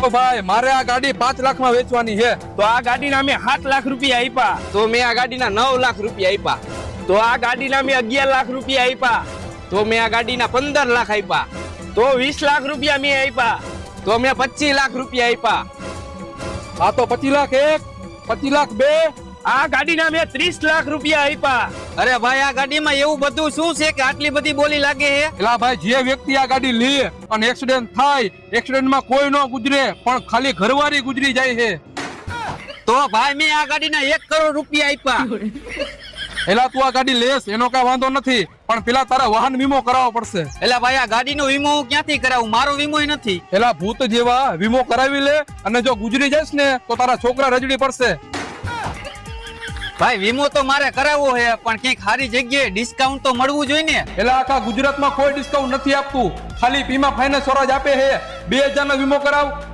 તો ભાઈ મારે આ ગાડી 5 લાખમાં વેચવાની છે. તો આ ગાડીના મેં 7 લાખ રૂપિયા આપ્યા. તો મેં આ ગાડીના 9 લાખ રૂપિયા આપ્યા. તો આ ગાડીના મેં 11 લાખ રૂપિયા આપ્યા. તો મેં આ ગાડીના 15 લાખ આપ્યા. તો 20 લાખ રૂપિયા મેં આપ્યા. તો મેં 25 લાખ રૂપિયા આપ્યા. આ તો 25 લાખ એક, 25 લાખ બે. આ ગાડીના મેં 30 લાખ રૂપિયા આપ્યા. અરે ભાઈ આ ગાડીમાં એવું બધું શું છે કે આટલી બધી બોલી લાગે છે? એલા ભાઈ જે વ્યક્તિ આ ગાડી લે અને એક્સિડન્ટ થાય, એક્સિડન્ટમાં કોઈ ન ગુજરે પણ ખાલી ઘરવાળી ગુજરી જાય છે. તો ભાઈ મેં આ ગાડીના 1 કરોડ રૂપિયા આપ્યા. એલા તું આ ગાડી લેસ એનો કઈ વાંધો નથી, પણ પેલા તારા વાહન વીમો કરાવવો પડશે. એટલે ભાઈ આ ગાડીનો વીમો હું ક્યાંથી કરાવું? મારો વીમો નથી. એલા ભૂત જેવા વીમો કરાવી લે, અને જો ગુજરી જઈશ ને તો તારા છોકરા રજડી પડશે. ભાઈ વીમો તો મારે કરાવવો છે, પણ ક્યાંક સારી જગ્યાએ ડિસ્કાઉન્ટ તો મળવું જોઈએ ને. એલા આખા ગુજરાતમાં કોઈ ડિસ્કાઉન્ટ નથી આપતું, ખાલી વીમા ફાઇનાન્સ વાળા જ આપે છે. 2000 નો વીમો કરાવ